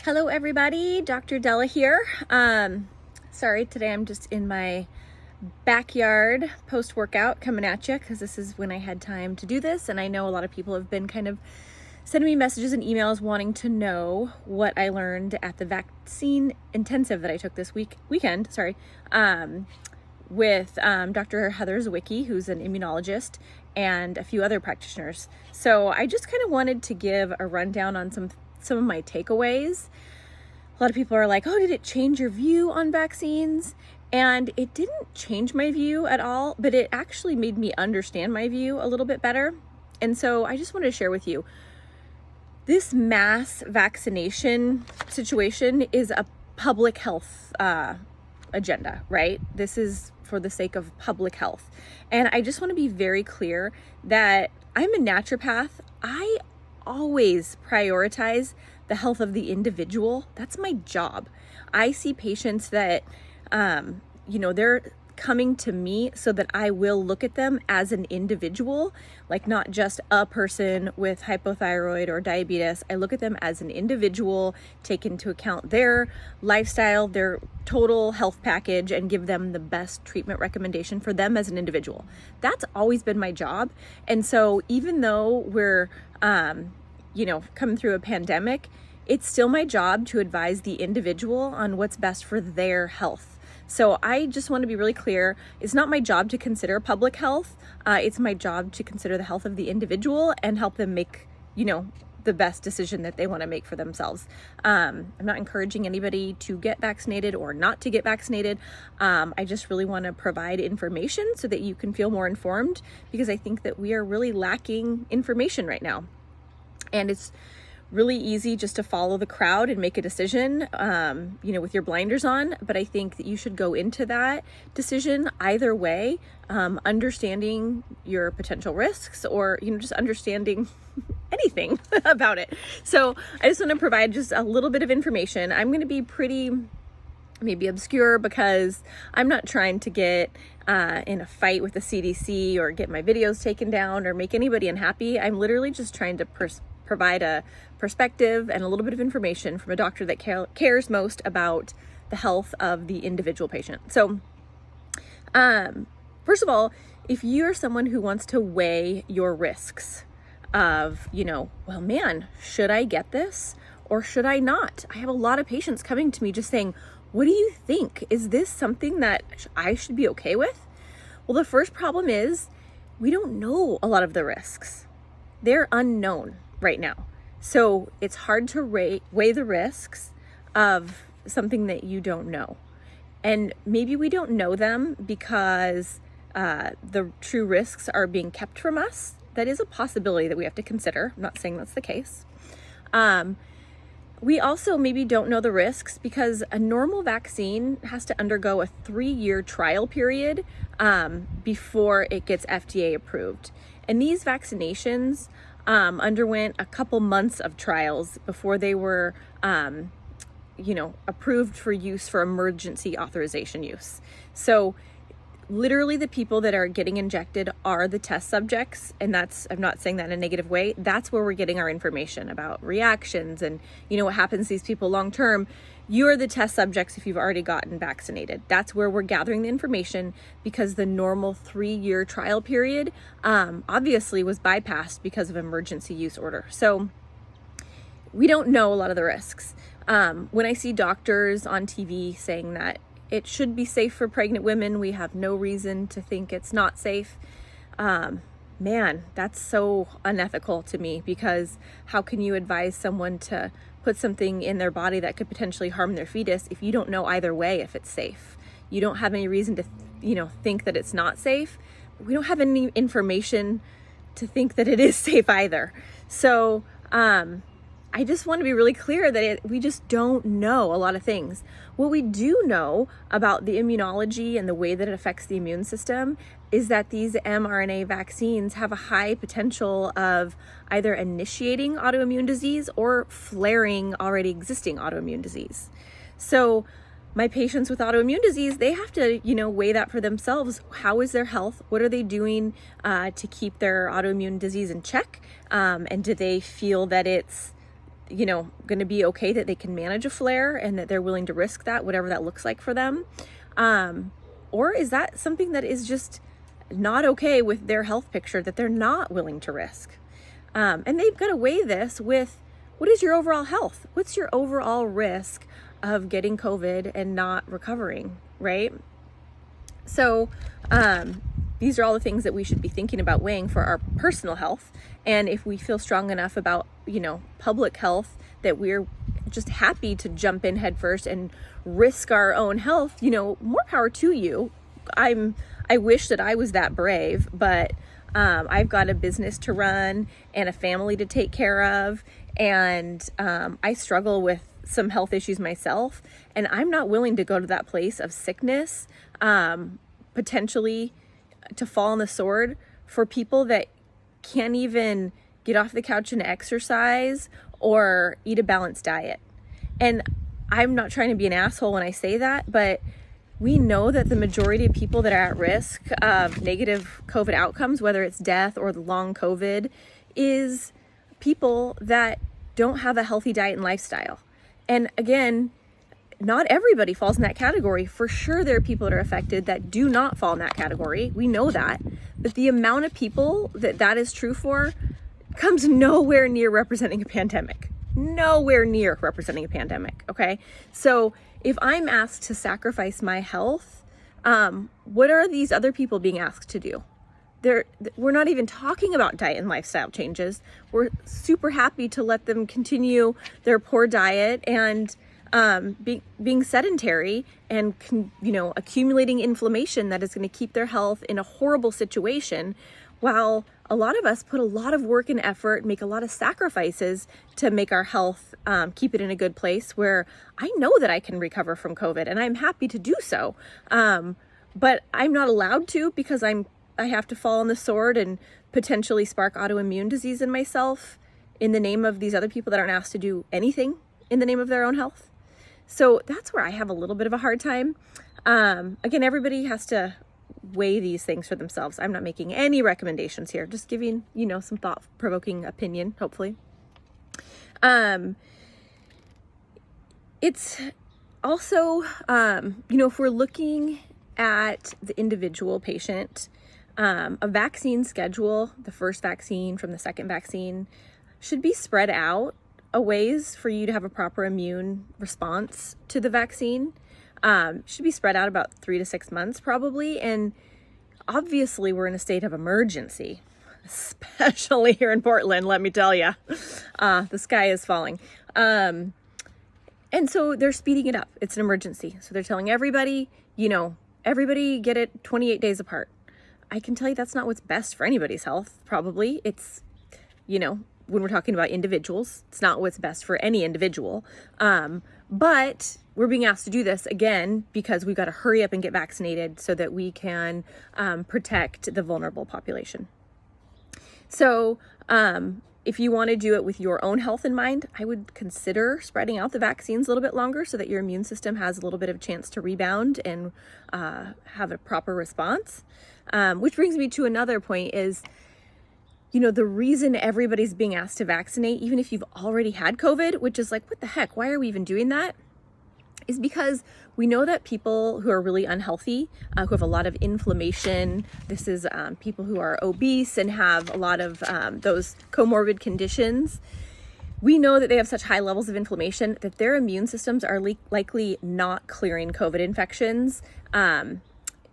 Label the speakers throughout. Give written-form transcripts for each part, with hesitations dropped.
Speaker 1: Hello everybody, Dr. Della here. Sorry, today I'm just in my backyard post-workout coming at you because this is when I had time to do this, and I know a lot of people have been kind of sending me messages and emails wanting to know what I learned at the vaccine intensive that I took this weekend, with Dr. Heather Zwicky, who's an immunologist, and a few other practitioners. So I just kind of wanted to give a rundown on some of my takeaways. A lot of people are like, oh, did it change your view on vaccines? And it didn't change my view at all, but it actually made me understand my view a little bit better. And so I just wanted to share with you, this mass vaccination situation is a public health agenda, right? This is for the sake of public health. And I just want to be very clear that I'm a naturopath. I always prioritize the health of the individual. That's my job. I see patients that, they're coming to me so that I will look at them as an individual, like not just a person with hypothyroid or diabetes. I look at them as an individual, take into account their lifestyle, their total health package, and give them the best treatment recommendation for them as an individual. That's always been my job. And so even though we're, coming through a pandemic, it's still my job to advise the individual on what's best for their health. So I just want to be really clear. It's not my job to consider public health. It's my job to consider the health of the individual and help them make, the best decision that they want to make for themselves. I'm not encouraging anybody to get vaccinated or not to get vaccinated. I just really want to provide information so that you can feel more informed, because I think that we are really lacking information right now. And it's really easy just to follow the crowd and make a decision, with your blinders on. But I think that you should go into that decision either way, understanding your potential risks, or, just understanding anything about it. So I just want to provide just a little bit of information. I'm going to be pretty maybe obscure because I'm not trying to get in a fight with the CDC or get my videos taken down or make anybody unhappy. I'm literally just trying to provide a perspective and a little bit of information from a doctor that cares most about the health of the individual patient. So, first of all, if you're someone who wants to weigh your risks of, should I get this or should I not? I have a lot of patients coming to me just saying, what do you think? Is this something that I should be okay with? Well, the first problem is we don't know a lot of the risks. They're unknown right now. So it's hard to weigh the risks of something that you don't know. And maybe we don't know them because the true risks are being kept from us. That is a possibility that we have to consider. I'm not saying that's the case. We also maybe don't know the risks because a normal vaccine has to undergo a 3-year trial period before it gets FDA approved. And these vaccinations underwent a couple months of trials before they were, approved for use for emergency authorization use. So literally the people that are getting injected are the test subjects. And I'm not saying that in a negative way. That's where we're getting our information about reactions and, what happens to these people long term. You're the test subjects if you've already gotten vaccinated. That's where we're gathering the information, because the normal 3-year trial period obviously was bypassed because of emergency use order. So we don't know a lot of the risks. When I see doctors on TV saying that it should be safe for pregnant women, we have no reason to think it's not safe. Man, that's so unethical to me, because how can you advise someone to put something in their body that could potentially harm their fetus if you don't know either way if it's safe? You don't have any reason to, think that it's not safe. We don't have any information to think that it is safe either. So, I just want to be really clear that we just don't know a lot of things. What we do know about the immunology and the way that it affects the immune system is that these mRNA vaccines have a high potential of either initiating autoimmune disease or flaring already existing autoimmune disease. So my patients with autoimmune disease, they have to, weigh that for themselves. How is their health? What are they doing to keep their autoimmune disease in check? And do they feel that it's going to be okay, that they can manage a flare and that they're willing to risk that, whatever that looks like for them? Or is that something that is just not okay with their health picture, that they're not willing to risk? And they've got to weigh this with, what is your overall health? What's your overall risk of getting COVID and not recovering, right? So these are all the things that we should be thinking about weighing for our personal health. And if we feel strong enough about, public health, that we're just happy to jump in head first and risk our own health, more power to you. I wish that I was that brave, but I've got a business to run and a family to take care of. And I struggle with some health issues myself, and I'm not willing to go to that place of sickness, potentially to fall on the sword for people that can't even get off the couch and exercise or eat a balanced diet. And I'm not trying to be an asshole when I say that, but we know that the majority of people that are at risk of negative COVID outcomes, whether it's death or the long COVID, is people that don't have a healthy diet and lifestyle. And again, not everybody falls in that category. For sure, there are people that are affected that do not fall in that category. We know that. But the amount of people that is true for comes nowhere near representing a pandemic. Nowhere near representing a pandemic, okay? So if I'm asked to sacrifice my health, what are these other people being asked to do? We're not even talking about diet and lifestyle changes. We're super happy to let them continue their poor diet and being sedentary and accumulating inflammation that is going to keep their health in a horrible situation, while a lot of us put a lot of work and effort, make a lot of sacrifices to make our health, keep it in a good place where I know that I can recover from COVID and I'm happy to do so. But I'm not allowed to, because I have to fall on the sword and potentially spark autoimmune disease in myself in the name of these other people that aren't asked to do anything in the name of their own health. So that's where I have a little bit of a hard time. Again, everybody has to weigh these things for themselves. I'm not making any recommendations here, just giving, some thought-provoking opinion, hopefully. It's also, if we're looking at the individual patient, a vaccine schedule, the first vaccine from the second vaccine, should be spread out a ways for you to have a proper immune response to the vaccine. Should be spread out about 3 to 6 months probably. And obviously we're in a state of emergency, especially here in Portland, let me tell you. The sky is falling. And so they're speeding it up. It's an emergency. So they're telling everybody, everybody get it 28 days apart. I can tell you that's not what's best for anybody's health, probably. It's, when we're talking about individuals, it's not what's best for any individual. But we're being asked to do this again because we've got to hurry up and get vaccinated so that we can protect the vulnerable population. So if you want to do it with your own health in mind, I would consider spreading out the vaccines a little bit longer so that your immune system has a little bit of a chance to rebound and have a proper response. Which brings me to another point is, the reason everybody's being asked to vaccinate, even if you've already had COVID, which is like, what the heck, why are we even doing that? Is because we know that people who are really unhealthy, who have a lot of inflammation, this is people who are obese and have a lot of those comorbid conditions, we know that they have such high levels of inflammation that their immune systems are likely not clearing COVID infections.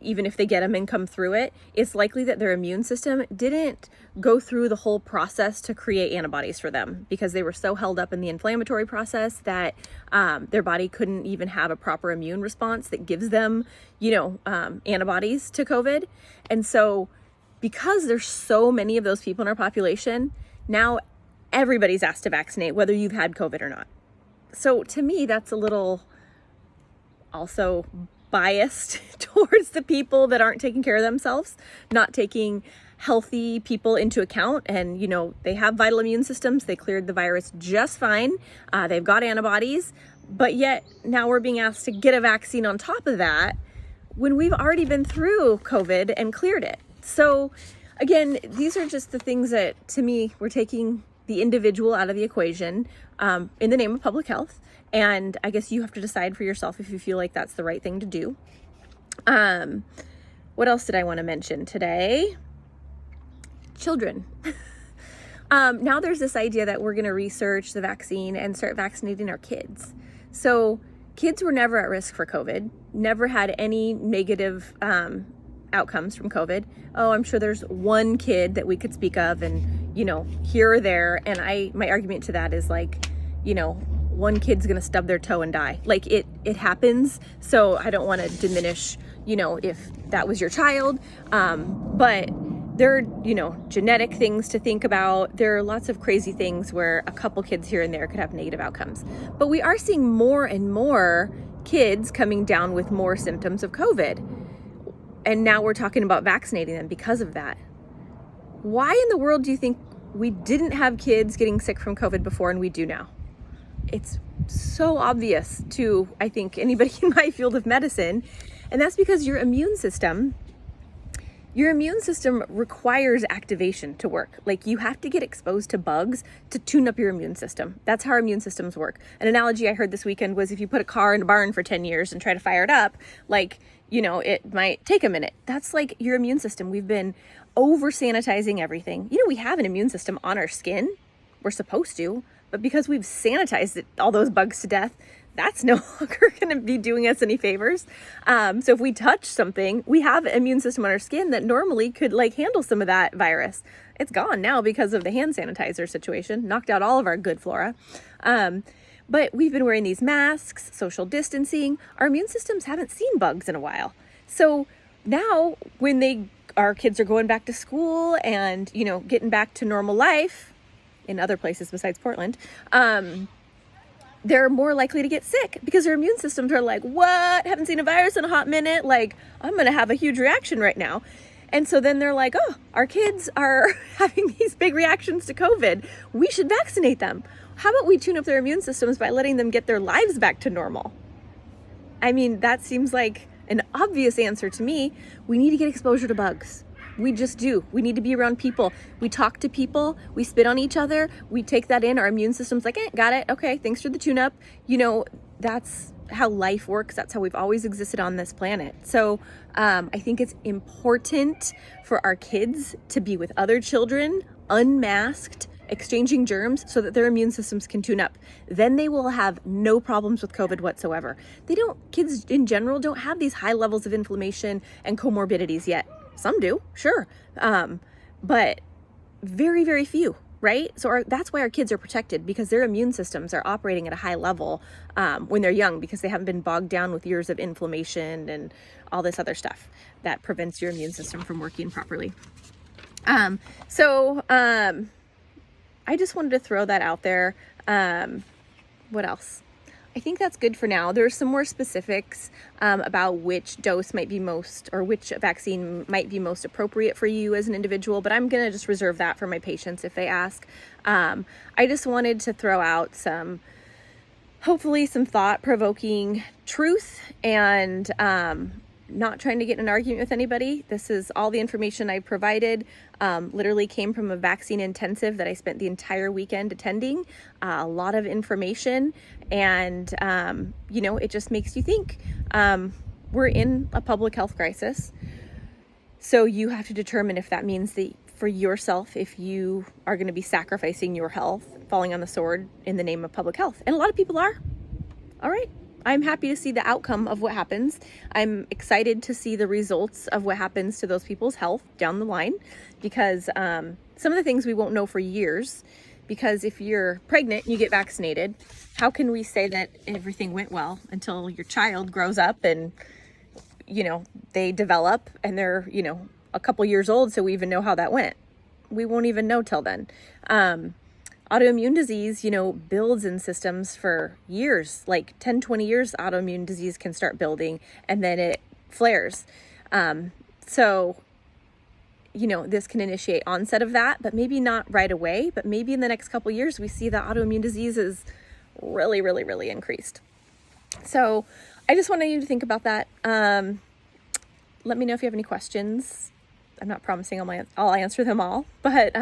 Speaker 1: Even if they get them and come through it, it's likely that their immune system didn't go through the whole process to create antibodies for them because they were so held up in the inflammatory process that their body couldn't even have a proper immune response that gives them, antibodies to COVID. And so because there's so many of those people in our population, now everybody's asked to vaccinate, whether you've had COVID or not. So to me, that's a little also biased towards the people that aren't taking care of themselves, not taking healthy people into account. And, they have vital immune systems. They cleared the virus just fine. They've got antibodies, but yet now we're being asked to get a vaccine on top of that when we've already been through COVID and cleared it. So again, these are just the things that to me, we're taking the individual out of the equation in the name of public health. And I guess you have to decide for yourself if you feel like that's the right thing to do. What else did I want to mention today? Children. Now there's this idea that we're going to research the vaccine and start vaccinating our kids. So kids were never at risk for COVID, never had any negative outcomes from COVID. Oh, I'm sure there's one kid that we could speak of and, here or there. And my argument to that is like, one kid's going to stub their toe and die. Like it happens. So I don't want to diminish, if that was your child. But there are, genetic things to think about. There are lots of crazy things where a couple kids here and there could have negative outcomes. But we are seeing more and more kids coming down with more symptoms of COVID. And now we're talking about vaccinating them because of that. Why in the world do you think we didn't have kids getting sick from COVID before and we do now? It's so obvious to, I think, anybody in my field of medicine. And that's because your immune system requires activation to work. Like you have to get exposed to bugs to tune up your immune system. That's how our immune systems work. An analogy I heard this weekend was if you put a car in a barn for 10 years and try to fire it up, it might take a minute. That's like your immune system. We've been over sanitizing everything. We have an immune system on our skin. We're supposed to, but because we've sanitized all those bugs to death, that's no longer going to be doing us any favors. So if we touch something, we have an immune system on our skin that normally could handle some of that virus. It's gone now because of the hand sanitizer situation, knocked out all of our good flora. But we've been wearing these masks, social distancing. Our immune systems haven't seen bugs in a while. So now when our kids are going back to school and, getting back to normal life in other places besides Portland, they're more likely to get sick because their immune systems are like, what? Haven't seen a virus in a hot minute. Like, I'm going to have a huge reaction right now. And so then they're like, oh, our kids are having these big reactions to COVID. We should vaccinate them. How about we tune up their immune systems by letting them get their lives back to normal? I mean, that seems like an obvious answer to me. We need to get exposure to bugs. We just do. We need to be around people. We talk to people. We spit on each other. We take that in. Our immune system's like, got it. Okay, thanks for the tune-up. That's how life works. That's how we've always existed on this planet. So I think it's important for our kids to be with other children, unmasked, exchanging germs so that their immune systems can tune up. Then they will have no problems with COVID whatsoever. Kids in general don't have these high levels of inflammation and comorbidities yet. Some do, sure. But very, very few, right? So that's why our kids are protected, because their immune systems are operating at a high level when they're young, because they haven't been bogged down with years of inflammation and all this other stuff that prevents your immune system from working properly. I just wanted to throw that out there. What else? I think that's good for now. There's some more specifics about which dose might be most, or which vaccine might be most appropriate for you as an individual, but I'm going to just reserve that for my patients if they ask. I just wanted to throw out hopefully some thought-provoking truth and not trying to get in an argument with anybody. This is all the information I provided, literally came from a vaccine intensive that I spent the entire weekend attending. A lot of information, and it just makes you think. We're in a public health crisis, so you have to determine if that means that for yourself, if you are going to be sacrificing your health, falling on the sword in the name of public health. And a lot of people are. All right. I'm happy to see the outcome of what happens. I'm excited to see the results of what happens to those people's health down the line, because some of the things we won't know for years, because if you're pregnant and you get vaccinated, how can we say that everything went well until your child grows up and, they develop and they're, a couple years old, so we even know how that went? We won't even know till then. Autoimmune disease, builds in systems for years, like 10, 20 years, autoimmune disease can start building and then it flares. This can initiate onset of that, but maybe not right away, but maybe in the next couple years, we see that autoimmune disease is really, really, really increased. So I just wanted you to think about that. Let me know if you have any questions. I'm not promising I'll answer them all, but